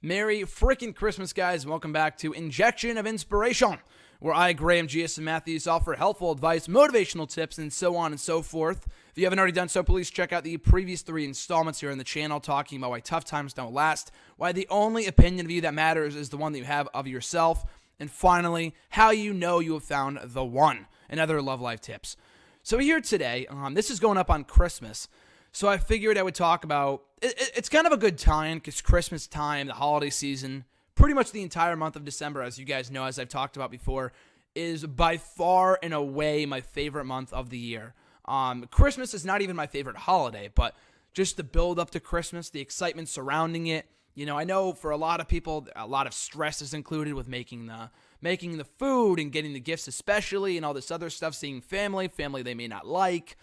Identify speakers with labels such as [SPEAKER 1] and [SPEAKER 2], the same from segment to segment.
[SPEAKER 1] Merry freaking Christmas, guys. Welcome back to Injection of Inspiration, where I, Graham, G.S. and Matthews offer helpful advice, motivational tips, and so on and so forth. If you haven't already done so, please check out the previous 3 installments here on the channel talking about why tough times don't last, why the only opinion of you that matters is the one that you have of yourself, and finally, how you know you have found the one, and other love life tips. So here today, this is going up on Christmas, so I figured I would talk about, it's kind of a good time because Christmas time, the holiday season, pretty much the entire month of December, as you guys know, as I've talked about before, is by far and away my favorite month of the year. Christmas is not even my favorite holiday, but just the build up to Christmas, the excitement surrounding it. You know, I know for a lot of people, a lot of stress is included with making the food and getting the gifts especially and all this other stuff, seeing family they may not like,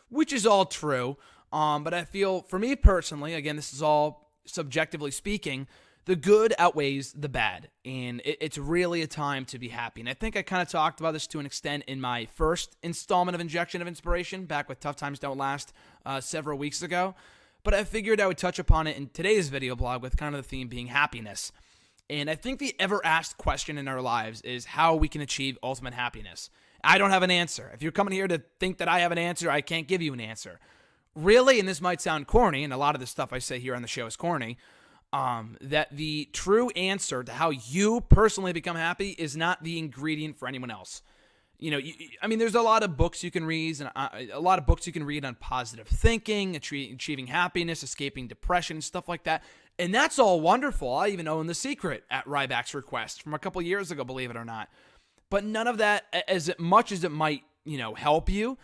[SPEAKER 1] which is all true. But I feel, for me personally, again, this is all subjectively speaking, the good outweighs the bad, and it's really a time to be happy. And I think I kind of talked about this to an extent in my first installment of Injection of Inspiration, back with Tough Times Don't Last several weeks ago. But I figured I would touch upon it in today's video blog with kind of the theme being happiness. And I think the ever-asked question in our lives is how we can achieve ultimate happiness. I don't have an answer. If you're coming here to think that I have an answer, I can't give you an answer. Really, and this might sound corny, and a lot of the stuff I say here on the show is corny, that the true answer to how you personally become happy is not the ingredient for anyone else. You know, I mean, there's a lot of books you can read, and a lot of books you can read on positive thinking, achieving happiness, escaping depression, stuff like that. And that's all wonderful. I even own The Secret at Ryback's request from a couple years ago, believe it or not. But none of that, as much as it might, help you,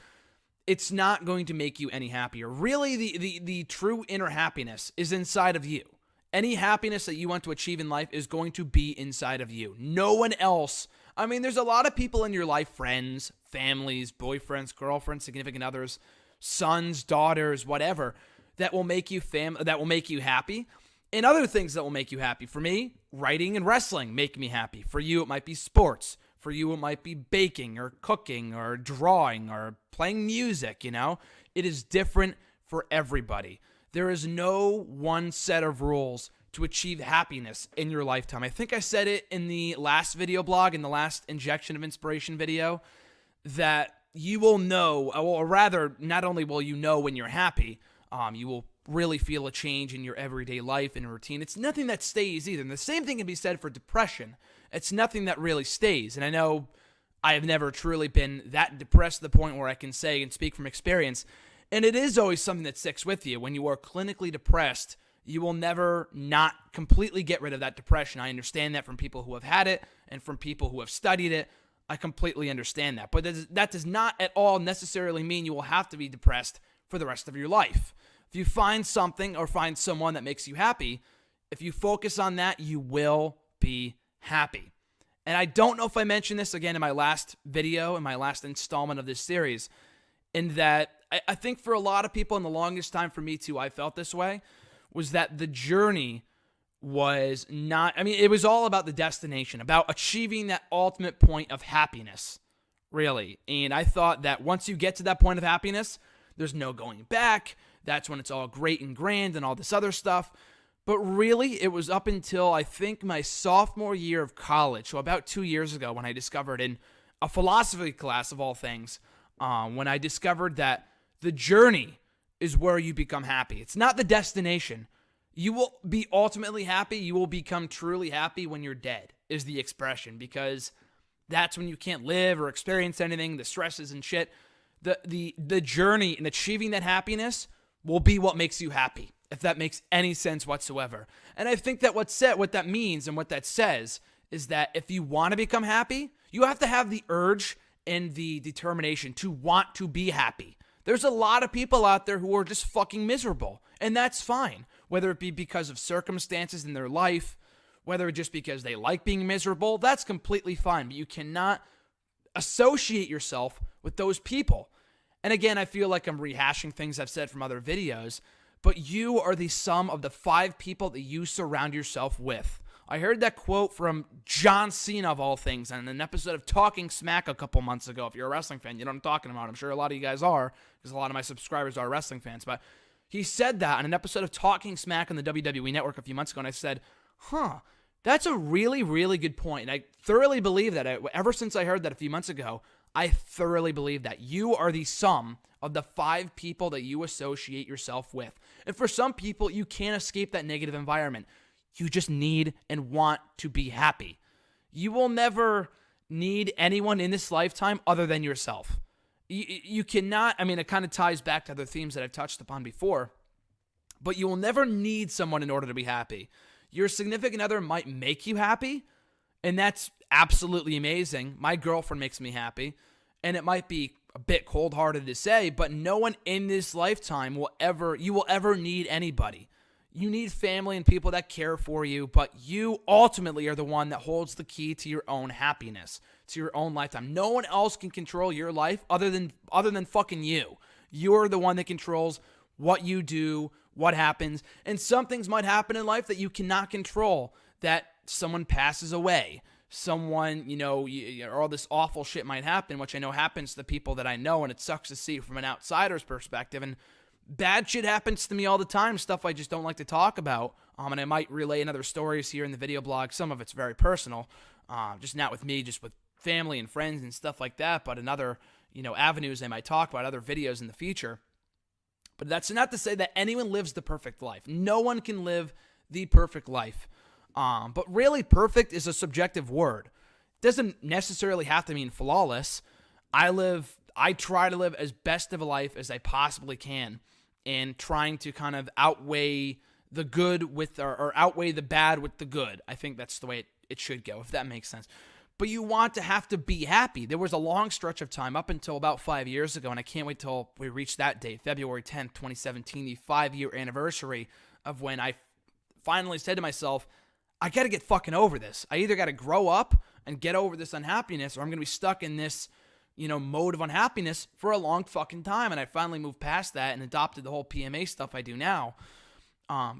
[SPEAKER 1] it's not going to make you any happier. Really, the true inner happiness is inside of you. Any happiness that you want to achieve in life is going to be inside of you. No one else. I mean, there's a lot of people in your life, friends, families, boyfriends, girlfriends, significant others, sons, daughters, whatever, that will make you happy. And other things that will make you happy. For me, writing and wrestling make me happy. For you, it might be sports. For you, it might be baking or cooking or drawing or playing music, It is different for everybody. There is no one set of rules to achieve happiness in your lifetime. I think I said it in the last video blog, in the last Injection of Inspiration video, that you will know, or rather, not only will you know when you're happy, you will really feel a change in your everyday life and routine. It's nothing that stays either. And the same thing can be said for depression. It's nothing that really stays. And I know I have never truly been that depressed to the point where I can say and speak from experience. And it is always something that sticks with you. When you are clinically depressed, you will never not completely get rid of that depression. I understand that from people who have had it and from people who have studied it. I completely understand that. But that does not at all necessarily mean you will have to be depressed for the rest of your life. If you find something or find someone that makes you happy, if you focus on that, you will be happy. And I don't know if I mentioned this again in my last video, in my last installment of this series, in that I think for a lot of people, in the longest time for me too, I felt this way, was that the journey was not, it was all about the destination, about achieving that ultimate point of happiness, really. And I thought that once you get to that point of happiness, there's no going back. That's when it's all great and grand and all this other stuff. But really, it was up until, I think, my sophomore year of college, so about 2 years ago, when I discovered in a philosophy class of all things, when I discovered that the journey is where you become happy. It's not the destination. You will be ultimately happy. You will become truly happy when you're dead, is the expression, because that's when you can't live or experience anything, the stresses and shit. The journey in achieving that happiness will be what makes you happy, if that makes any sense whatsoever. And I think that what that means and what that says is that if you want to become happy, you have to have the urge and the determination to want to be happy. There's a lot of people out there who are just fucking miserable, and that's fine. Whether it be because of circumstances in their life, whether just because they like being miserable, that's completely fine. But you cannot associate yourself with those people. And again, I feel like I'm rehashing things I've said from other videos, but you are the sum of the 5 people that you surround yourself with. I heard that quote from John Cena, of all things, on an episode of Talking Smack a couple months ago. If you're a wrestling fan, you know what I'm talking about. I'm sure a lot of you guys are, because a lot of my subscribers are wrestling fans. But he said that on an episode of Talking Smack on the WWE Network a few months ago, and I said, That's a really, really good point. I thoroughly believe that. Ever since I heard that a few months ago, I thoroughly believe that you are the sum of the 5 people that you associate yourself with. And for some people, you can't escape that negative environment. You just need and want to be happy. You will never need anyone in this lifetime other than yourself. You cannot, it kind of ties back to other themes that I've touched upon before, but you will never need someone in order to be happy. Your significant other might make you happy, and that's absolutely amazing. My girlfriend makes me happy, and it might be a bit cold-hearted to say, but no one in this lifetime will ever need anybody. You need family and people that care for you, but you ultimately are the one that holds the key to your own happiness, to your own lifetime. No one else can control your life other than fucking you. You're the one that controls what you do, what happens, and some things might happen in life that you cannot control, that someone passes away, someone, or all this awful shit might happen, which I know happens to the people that I know, and it sucks to see from an outsider's perspective, and bad shit happens to me all the time, stuff I just don't like to talk about, and I might relay in other stories here in the video blog. Some of it's very personal, just not with me, just with family and friends and stuff like that, but in other, avenues I might talk about, other videos in the future. But that's not to say that anyone lives the perfect life. No one can live the perfect life. But really, perfect is a subjective word. It doesn't necessarily have to mean flawless. I try to live as best of a life as I possibly can, and trying to kind of outweigh the good with, or outweigh the bad with the good. I think that's the way it should go, if that makes sense. But you want to have to be happy. There was a long stretch of time up until about 5 years ago, and I can't wait till we reach that date, February 10th, 2017, the 5-year anniversary of when I finally said to myself, I got to get fucking over this. I either got to grow up and get over this unhappiness, or I'm going to be stuck in this, mode of unhappiness for a long fucking time. And I finally moved past that and adopted the whole PMA stuff I do now.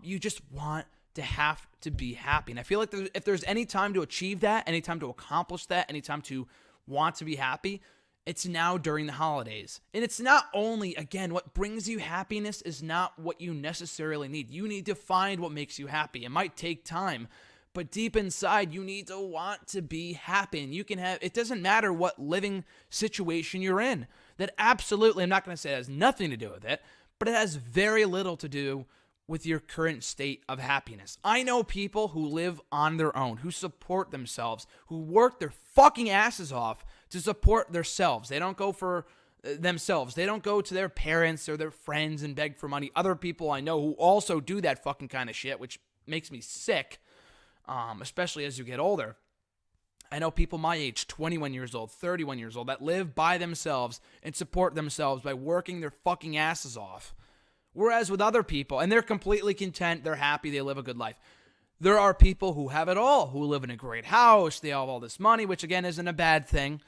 [SPEAKER 1] You just want to have to be happy. And I feel like if there's any time to achieve that, any time to accomplish that, any time to want to be happy, it's now during the holidays. And it's not only, again, what brings you happiness is not what you necessarily need. You need to find what makes you happy. It might take time, but deep inside, you need to want to be happy. And it doesn't matter what living situation you're in. That absolutely, I'm not going to say it has nothing to do with it, but it has very little to do with your current state of happiness. I know people who live on their own, who support themselves, who work their fucking asses off to support themselves. They don't go for themselves. They don't go to their parents or their friends and beg for money. Other people I know who also do that fucking kind of shit, which makes me sick, especially as you get older. I know people my age, 21 years old, 31 years old, that live by themselves and support themselves by working their fucking asses off. Whereas with other people, and they're completely content, they're happy, they live a good life. There are people who have it all, who live in a great house, they have all this money, which again isn't a bad thing,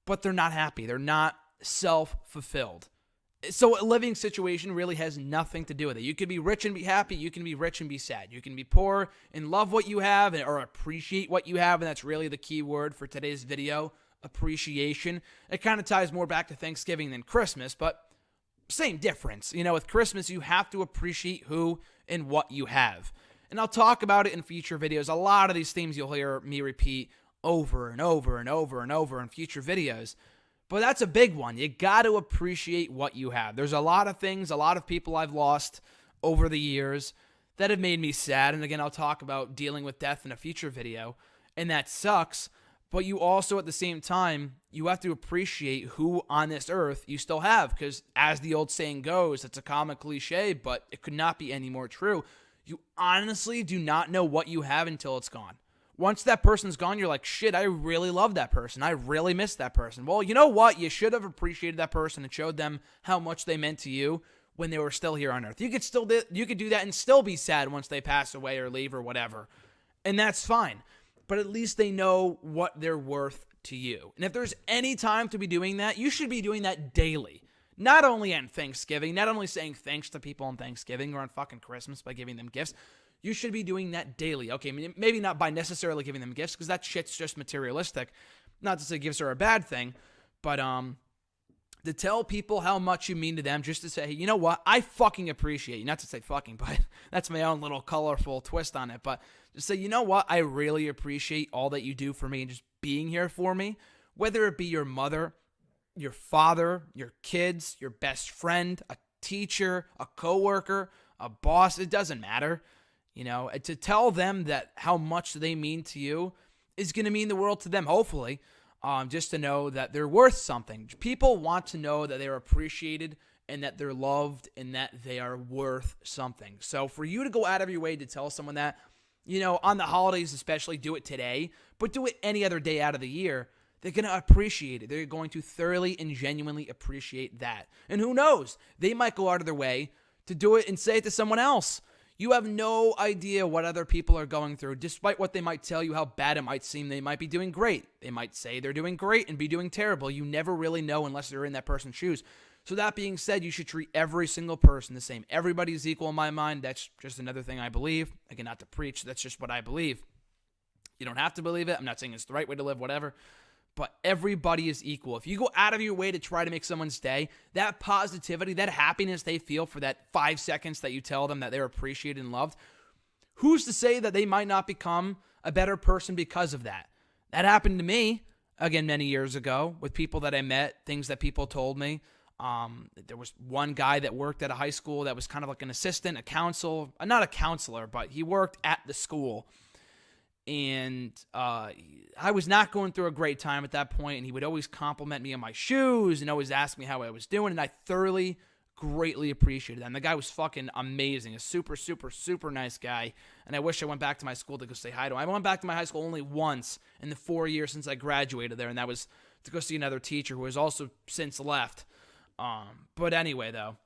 [SPEAKER 1] but they're not happy. They're not self-fulfilled. So a living situation really has nothing to do with it. You can be rich and be happy. You can be rich and be sad. You can be poor and love what you have or appreciate what you have, and that's really the key word for today's video, appreciation. It kind of ties more back to Thanksgiving than Christmas, but same difference. With Christmas, you have to appreciate who and what you have. And I'll talk about it in future videos. A lot of these themes you'll hear me repeat over and over and over and over in future videos. But that's a big one. You got to appreciate what you have. There's a lot of things, a lot of people I've lost over the years that have made me sad. And again, I'll talk about dealing with death in a future video. And that sucks. But you also, at the same time, you have to appreciate who on this earth you still have. Because as the old saying goes, it's a common cliche, but it could not be any more true. You honestly do not know what you have until it's gone. Once that person's gone, you're like, shit, I really love that person. I really miss that person. Well, you know what? You should have appreciated that person and showed them how much they meant to you when they were still here on earth. You could do that and still be sad once they pass away or leave or whatever. And that's fine. But at least they know what they're worth to you. And if there's any time to be doing that, you should be doing that daily. Not only on Thanksgiving, not only saying thanks to people on Thanksgiving or on fucking Christmas by giving them gifts. You should be doing that daily. Okay, maybe not by necessarily giving them gifts, because that shit's just materialistic. Not to say gifts are a bad thing, but to tell people how much you mean to them, just to say, hey, you know what? I fucking appreciate you. Not to say fucking, but that's my own little colorful twist on it. But just say, you know what? I really appreciate all that you do for me and just being here for me. Whether it be your mother, your father, your kids, your best friend, a teacher, a coworker, a boss, it doesn't matter. You know, to tell them that how much they mean to you is going to mean the world to them, hopefully. Just to know that they're worth something. People want to know that they're appreciated and that they're loved and that they are worth something. So for you to go out of your way to tell someone that, you know, on the holidays especially, do it today, but do it any other day out of the year, they're going to appreciate it. They're going to thoroughly and genuinely appreciate that. And who knows? They might go out of their way to do it and say it to someone else. You have no idea what other people are going through. Despite what they might tell you, how bad it might seem, they might be doing great. They might say they're doing great and be doing terrible. You never really know unless you're in that person's shoes. So that being said, you should treat every single person the same. Everybody's equal in my mind. That's just another thing I believe. Again, not to preach. That's just what I believe. You don't have to believe it. I'm not saying it's the right way to live, whatever. But everybody is equal. If you go out of your way to try to make someone's day, that positivity, that happiness they feel for that 5 seconds that you tell them that they're appreciated and loved, who's to say that they might not become a better person because of that? That happened to me, again, many years ago with people that I met, things that people told me. There was one guy that worked at a high school that was kind of like an assistant, not a counselor, but he worked at the school. And I was not going through a great time at that point, and he would always compliment me on my shoes and always ask me how I was doing, and I thoroughly, greatly appreciated that. And the guy was fucking amazing, a super, super, super nice guy, and I wish I went back to my school to go say hi to him. I went back to my high school only once in the 4 years since I graduated there, and that was to go see another teacher who has also since left. But anyway, though,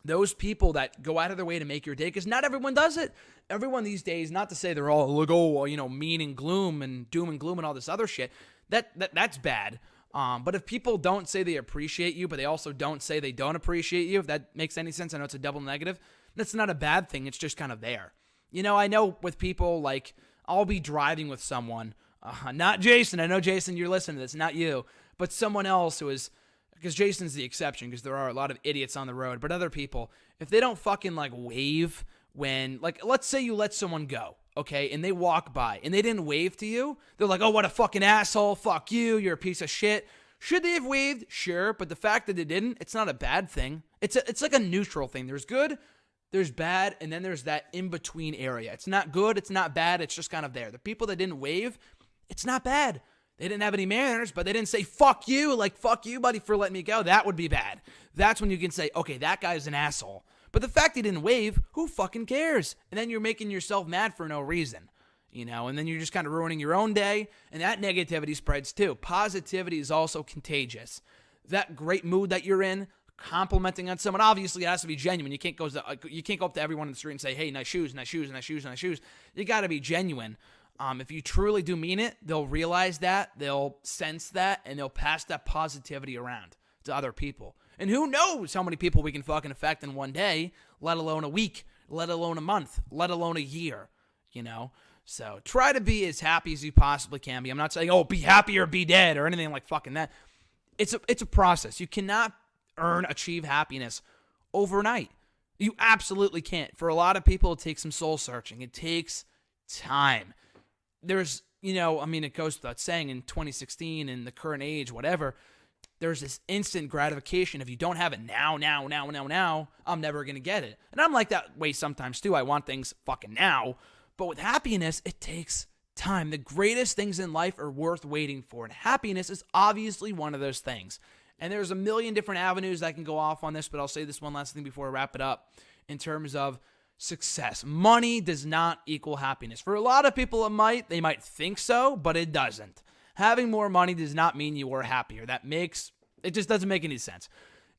[SPEAKER 1] those people that go out of their way to make your day, because not everyone does it. Everyone these days, not to say they're all like, mean and gloom and doom and gloom and all this other shit. That's bad. But if people don't say they appreciate you, but they also don't say they don't appreciate you, if that makes any sense, I know it's a double negative. That's not a bad thing. It's just kind of there. You know, I know with people, like, I'll be driving with someone, not Jason. I know, Jason, you're listening to this, not you, but someone else who is, because Jason's the exception, because there are a lot of idiots on the road, but other people, if they don't fucking, like, wave when, like, let's say you let someone go, okay, and they walk by, and they didn't wave to you, they're like, oh, what a fucking asshole, fuck you, you're a piece of shit. Should they have waved? Sure, but the fact that they didn't, it's not a bad thing. It's like a neutral thing. There's good, there's bad, and then there's that in-between area. It's not good, it's not bad, it's just kind of there. The people that didn't wave, it's not bad. They didn't have any manners, but they didn't say, fuck you, like, fuck you, buddy, for letting me go. That would be bad. That's when you can say, okay, that guy's an asshole. But the fact he didn't wave, who fucking cares? And then you're making yourself mad for no reason, you know, and then you're just kind of ruining your own day, and that negativity spreads too. Positivity is also contagious. That great mood that you're in, complimenting on someone, obviously it has to be genuine. You can't go up to everyone in the street and say, hey, nice shoes, nice shoes, nice shoes, nice shoes. You got to be genuine. If you truly do mean it, they'll realize that, they'll sense that, and they'll pass that positivity around to other people. And who knows how many people we can fucking affect in one day, let alone a week, let alone a month, let alone a year, you know? So try to be as happy as you possibly can be. I'm not saying, oh, be happy or be dead or anything like fucking that. It's a process. You cannot achieve happiness overnight. You absolutely can't. For a lot of people, it takes some soul searching. It takes time. There's, you know, I mean, it goes without saying in 2016 in the current age, whatever, there's this instant gratification. If you don't have it now, I'm never going to get it. And I'm like that way sometimes too. I want things fucking now. But with happiness, it takes time. The greatest things in life are worth waiting for. And happiness is obviously one of those things. And there's a million different avenues that can go off on this, but I'll say this one last thing before I wrap it up. In terms of success, money does not equal happiness. For a lot of people, they might think so, but it doesn't. Having more money does not mean you are happier. It just doesn't make any sense.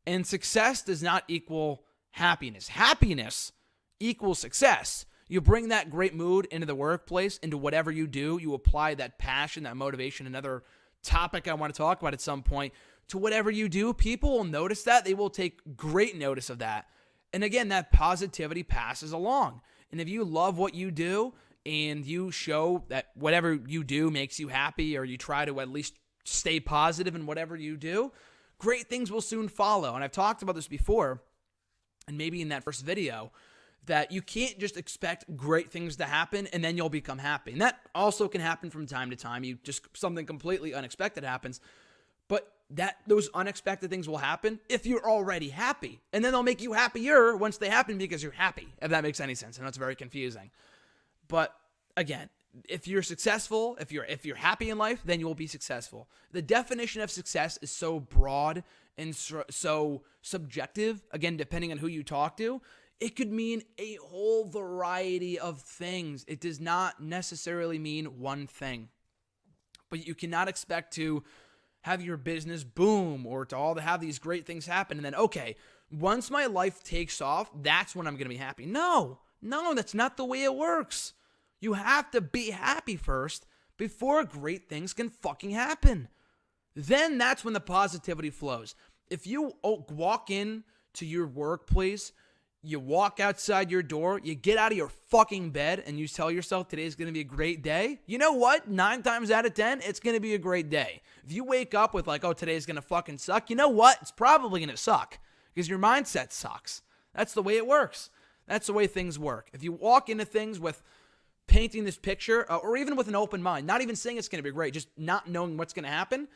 [SPEAKER 1] And success does not equal happiness. Happiness equals success. You bring that great mood into the workplace, into whatever you do. You apply that passion, that motivation, another topic I want to talk about at some point, to whatever you do. People will notice that. They will take great notice of that. And again, that positivity passes along. And if you love what you do and you show that whatever you do makes you happy, or you try to at least stay positive in whatever you do, great things will soon follow. And I've talked about this before, and maybe in that first video, that you can't just expect great things to happen and then you'll become happy. And that also can happen from time to time. Something completely unexpected happens, but those unexpected things will happen if you're already happy. And then they'll make you happier once they happen because you're happy, if that makes any sense. I know it's very confusing. But again, if you're successful, if you're happy in life, then you will be successful. The definition of success is so broad and so subjective, again, depending on who you talk to. It could mean a whole variety of things. It does not necessarily mean one thing. But you cannot expect to have your business boom or to have these great things happen and then, okay, once my life takes off, that's when I'm going to be happy. No, that's not the way it works. You have to be happy first before great things can fucking happen. Then that's when the positivity flows. If you walk in to your workplace, you walk outside your door, you get out of your fucking bed, and you tell yourself today's going to be a great day, you know what? 9 times out of 10, it's going to be a great day. If you wake up with like, oh, today's going to fucking suck, you know what? It's probably going to suck because your mindset sucks. That's the way it works. That's the way things work. If you walk into things with painting this picture, or even with an open mind, not even saying it's going to be great, just not knowing what's going to happen,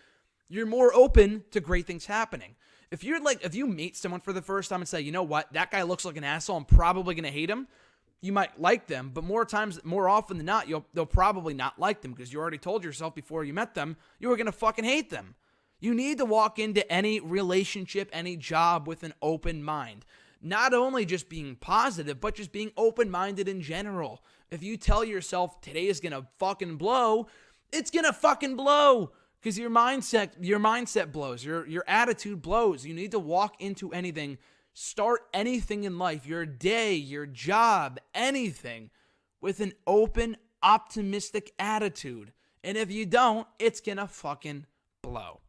[SPEAKER 1] you're more open to great things happening. If you meet someone for the first time and say, you know what, that guy looks like an asshole, I'm probably going to hate him, you might like them, but more often than not, they'll probably not like them because you already told yourself before you met them, you were going to fucking hate them. You need to walk into any relationship, any job with an open mind. Not only just being positive, but just being open-minded in general. If you tell yourself today is going to fucking blow, it's going to fucking blow. Because your mindset blows, your attitude blows. You need to walk into anything, start anything in life, your day, your job, anything, with an open, optimistic attitude. And if you don't, it's gonna fucking blow.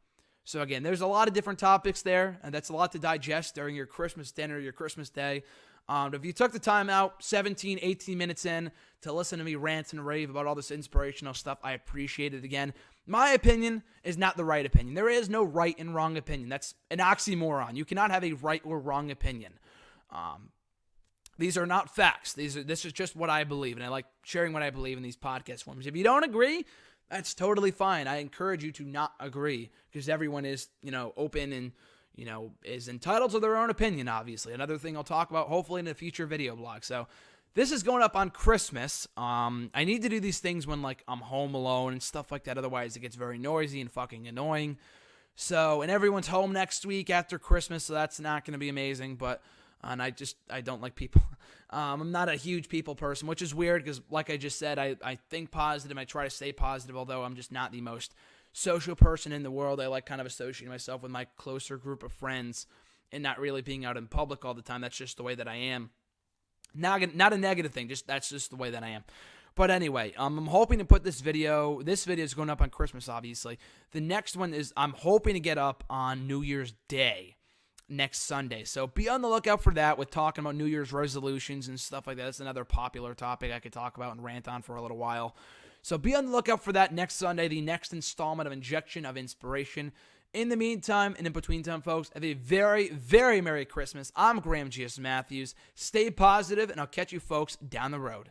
[SPEAKER 1] So again, there's a lot of different topics there, and that's a lot to digest during your Christmas dinner, your Christmas day. If you took the time out, 17, 18 minutes in, to listen to me rant and rave about all this inspirational stuff, I appreciate it again. My opinion is not the right opinion. There is no right and wrong opinion. That's an oxymoron. You cannot have a right or wrong opinion. These are not facts. This is just what I believe, and I like sharing what I believe in these podcast forms. If you don't agree, that's totally fine. I encourage you to not agree because everyone is, open and is entitled to their own opinion, obviously. Another thing I'll talk about hopefully in a future video blog. So this is going up on Christmas. I need to do these things when I'm home alone and stuff like that. Otherwise it gets very noisy and fucking annoying. So, and everyone's home next week after Christmas, so that's not going to be amazing. And I don't like people. I'm not a huge people person, which is weird because like I just said, I think positive. I try to stay positive, although I'm just not the most social person in the world. I like kind of associating myself with my closer group of friends and not really being out in public all the time. That's just the way that I am. Not a negative thing, that's just the way that I am. But anyway, I'm hoping to put this video is going up on Christmas, obviously. The next one is I'm hoping to get up on New Year's Day, next Sunday. So be on the lookout for that with talking about New Year's resolutions and stuff like that. That's another popular topic I could talk about and rant on for a little while. So be on the lookout for that next Sunday, the next installment of Injection of Inspiration. In the meantime and in between time, folks, have a very, very Merry Christmas. I'm Graham G.S. Matthews. Stay positive, and I'll catch you folks down the road.